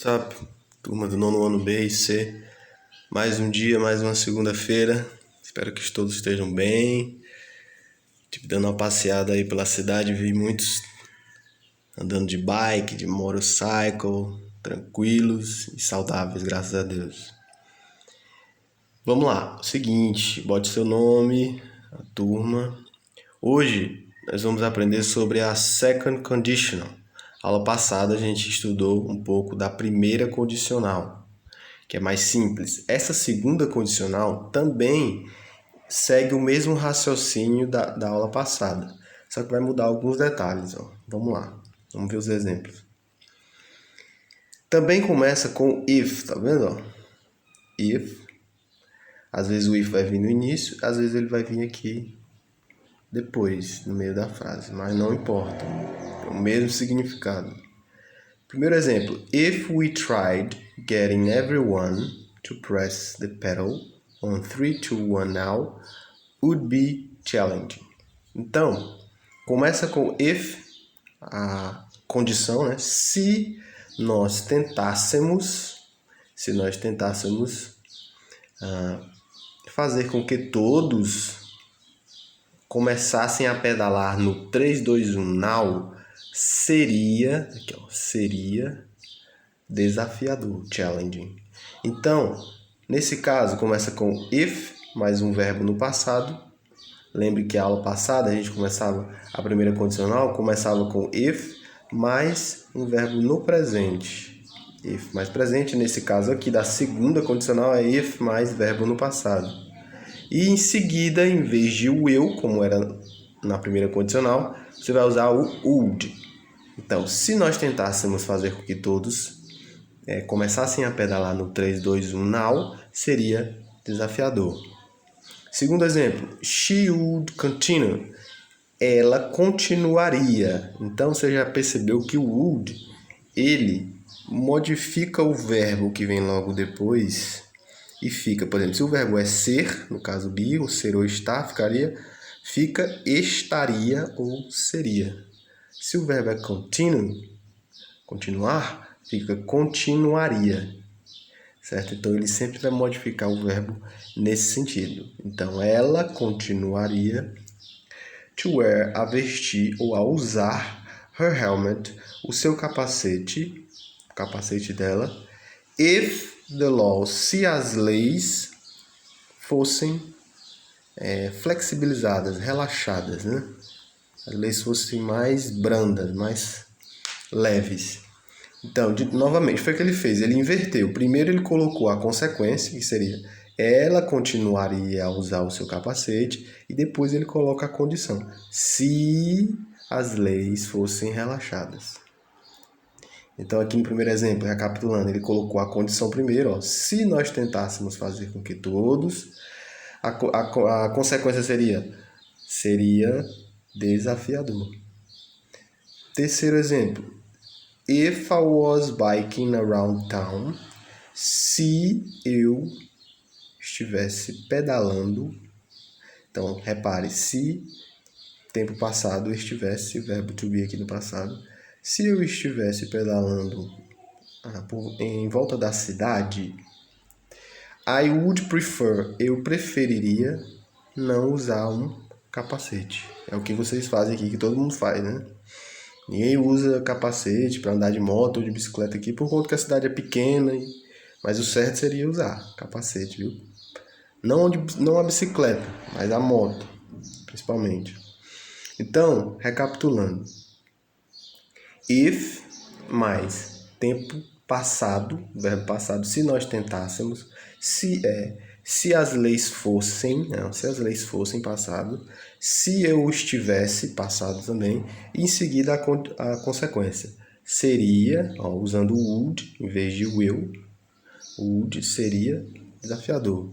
What's up, turma do nono ano B e C? Mais um dia, mais uma segunda-feira. Espero que todos estejam bem. Tive dando uma passeada aí pela cidade, vi muitos andando de bike, de motorcycle, tranquilos e saudáveis, graças a Deus. Vamos lá, seguinte, bote seu nome, a turma. Hoje nós vamos aprender sobre a second conditional. Aula passada a gente estudou um pouco da primeira condicional, que é mais simples. Essa segunda condicional também segue o mesmo raciocínio da aula passada, só que vai mudar alguns detalhes. Ó. Vamos lá, vamos ver os exemplos. Também começa com if, tá vendo? Ó? If. Às vezes o if vai vir no início, às vezes ele vai vir aqui depois, no meio da frase, mas não importa. É o mesmo significado. Primeiro exemplo. If we tried getting everyone to press the pedal on 3, 2, 1 now, would be challenging. Então, começa com if, a condição, né? Se nós tentássemos fazer com que todos começassem a pedalar no 3, 2, 1 now, seria desafiador, challenging. Então, nesse caso, começa com if, mais um verbo no passado. Lembre que a aula passada a gente a primeira condicional começava com if, mais um verbo no presente. If mais presente, nesse caso aqui da segunda condicional é if mais verbo no passado. E em seguida, em vez de o eu, como era na primeira condicional, você vai usar o would. Então, se nós tentássemos fazer com que todos começassem a pedalar no 3, 2, 1 now, seria desafiador. Segundo exemplo, she would continue. Ela continuaria. Então, você já percebeu que o would, ele modifica o verbo que vem logo depois e fica, por exemplo, se o verbo é ser, no caso be, ou ser ou estar, fica estaria ou seria. Se o verbo é continue, continuar, fica continuaria, certo? Então, ele sempre vai modificar o verbo nesse sentido. Então, ela continuaria to wear, a vestir ou a usar her helmet, o seu capacete, o capacete dela, if the laws, se as leis fossem flexibilizadas, relaxadas, né? As leis fossem mais brandas, mais leves. Então, novamente, foi o que ele fez. Ele inverteu. Primeiro ele colocou a consequência, que seria ela continuaria a usar o seu capacete, e depois ele coloca a condição. Se as leis fossem relaxadas. Então, aqui no primeiro exemplo, recapitulando, ele colocou a condição primeiro. Ó, se nós tentássemos fazer com que todos... A consequência seria desafiador. Terceiro exemplo. If I was biking around town, se eu estivesse pedalando, então repare, se tempo passado estivesse, verbo to be aqui no passado, se eu estivesse pedalando em volta da cidade, I would prefer, eu preferiria não usar um capacete. É o que vocês fazem aqui, que todo mundo faz, né? Ninguém usa capacete para andar de moto ou de bicicleta aqui por conta que a cidade é pequena, mas o certo seria usar capacete, viu? Não a bicicleta, mas a moto, principalmente. Então, recapitulando. If mais tempo passado, verbo passado, se nós tentássemos, se as leis fossem passado, se eu estivesse passado também, e em seguida a consequência seria, usando o would em vez de will, o would seria desafiador.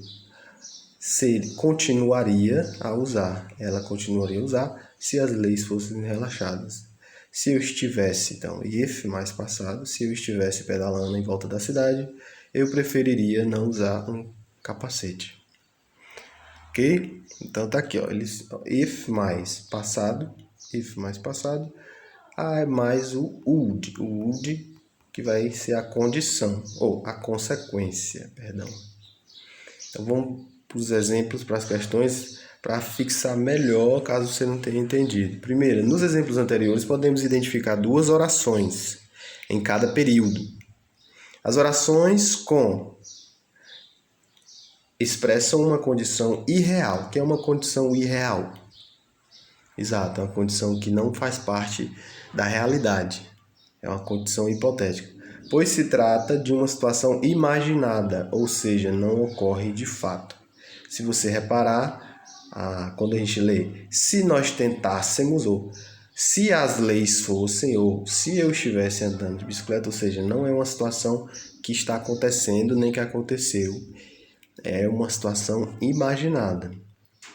Continuaria a usar, ela continuaria a usar se as leis fossem relaxadas. Se eu estivesse, então, if mais passado, se eu estivesse pedalando em volta da cidade, eu preferiria não usar um capacete. Ok? Então tá aqui, ó, if mais passado, mais o would. O would que vai ser a condição, ou a consequência, perdão. Então vamos para os exemplos, para as questões, para fixar melhor, caso você não tenha entendido. Primeiro, nos exemplos anteriores, podemos identificar duas orações em cada período. As orações expressam uma condição irreal. O que é uma condição irreal? Exato, é uma condição que não faz parte da realidade. É uma condição hipotética, pois se trata de uma situação imaginada, ou seja, não ocorre de fato. Se você reparar, quando a gente lê, se nós tentássemos, ou se as leis fossem, ou se eu estivesse andando de bicicleta, ou seja, não é uma situação que está acontecendo nem que aconteceu. É uma situação imaginada,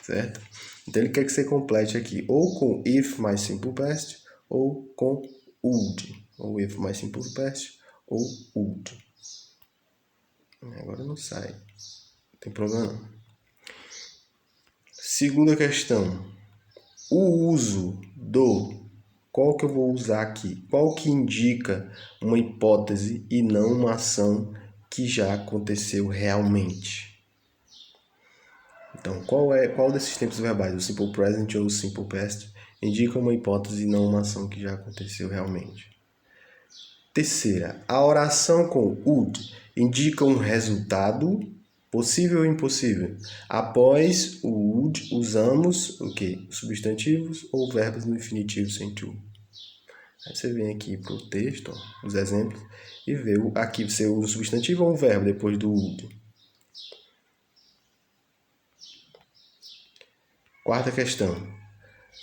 certo? Então ele quer que você complete aqui ou com if mais simple past ou com would. Ou if mais simple past ou would. Agora não sai. Não tem problema não. Segunda questão. O uso do... Qual que eu vou usar aqui? Qual que indica uma hipótese e não uma ação que já aconteceu realmente? Então, qual desses tempos verbais, o simple present ou o simple past, indica uma hipótese e não uma ação que já aconteceu realmente? Terceira, a oração com would indica um resultado possível ou impossível. Após o would, usamos o quê? Substantivos ou verbos no infinitivo sem to. Aí você vem aqui para o texto, os exemplos, e vê aqui você usa o substantivo ou um verbo depois do would. Quarta questão.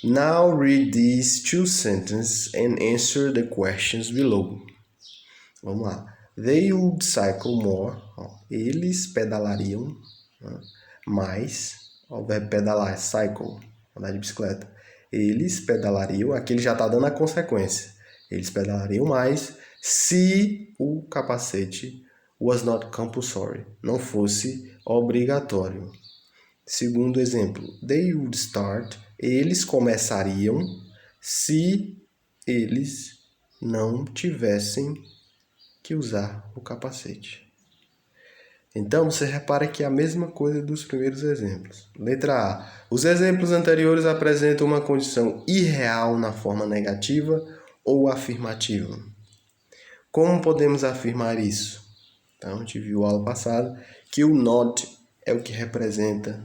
Now read these two sentences and answer the questions below. Vamos lá. They would cycle more. Eles pedalariam mais. O verbo pedalar, cycle, andar de bicicleta. Eles pedalariam, aqui ele já está dando a consequência. Eles pedalariam mais se o capacete was not compulsory, não fosse obrigatório. Segundo exemplo, they would start, eles começariam se eles não tivessem que usar o capacete. Então, você repara que é a mesma coisa dos primeiros exemplos. Letra A. Os exemplos anteriores apresentam uma condição irreal na forma negativa ou afirmativa. Como podemos afirmar isso? Então, a gente viu aula passada que o not é o que representa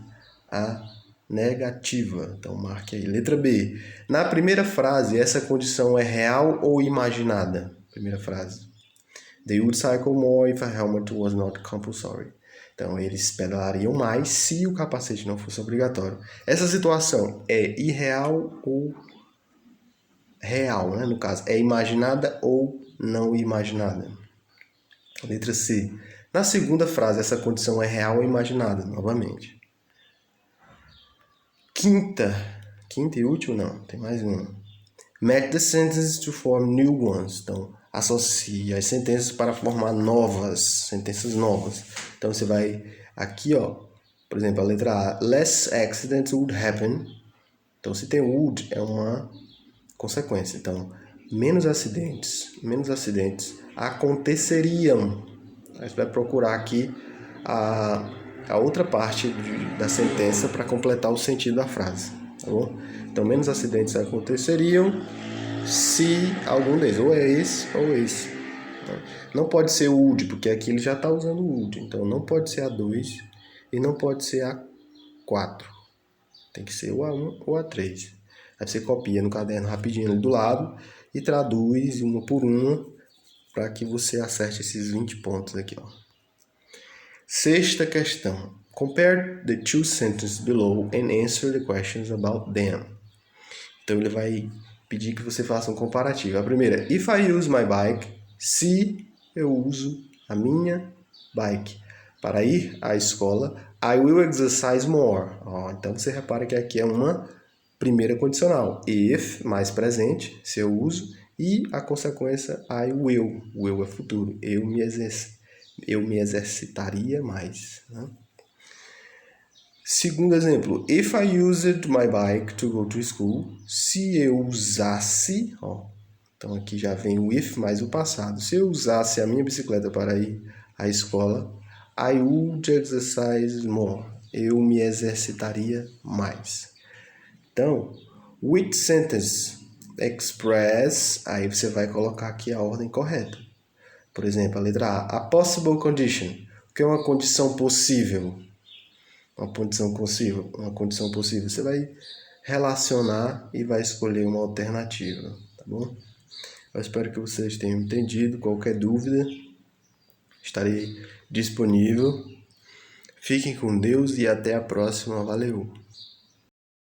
a negativa. Então, marque aí. Letra B. Na primeira frase, essa condição é real ou imaginada? Primeira frase. They would cycle more if a helmet was not compulsory. Então, eles pedalariam mais se o capacete não fosse obrigatório. Essa situação é irreal ou real, né? No caso, é imaginada ou não imaginada? Letra C. Na segunda frase, essa condição é real ou imaginada? Novamente. Quinta e última, não, tem mais uma. Match the sentences to form new ones. Então, associe as sentenças para formar sentenças novas. Então, você vai aqui, por exemplo, a letra A. Less accidents would happen. Então, se tem would, é uma consequência. Então, menos acidentes aconteceriam. A gente vai procurar aqui a outra parte da sentença para completar o sentido da frase, tá bom? Então, menos acidentes aconteceriam se algum deles, ou é esse ou esse. Não pode ser o would, porque aqui ele já está usando o would. Então, não pode ser a 2 e não pode ser a 4. Tem que ser o A1 ou a 3. Aí você copia no caderno rapidinho ali do lado e traduz uma por uma para que você acerte esses 20 pontos aqui, ó. Sexta questão. Compare the two sentences below and answer the questions about them. Então, ele vai pedir que você faça um comparativo. A primeira, if I use my bike, se eu uso a minha bike para ir à escola, I will exercise more. Então, você repara que aqui é uma primeira condicional. If, mais presente, se eu uso, e a consequência I will. Will é futuro. Eu me exercitaria mais. Né? Segundo exemplo, if I used my bike to go to school, se eu usasse Então aqui já vem o if mais o passado. Se eu usasse a minha bicicleta para ir à escola, I would exercise more. Eu me exercitaria mais. Então, which sentence express, aí você vai colocar aqui a ordem correta. Por exemplo, a letra A possible condition. O que é uma condição possível? Uma condição possível. Você vai relacionar e vai escolher uma alternativa, tá bom? Eu espero que vocês tenham entendido. Qualquer dúvida, estarei disponível. Fiquem com Deus e até a próxima. Valeu!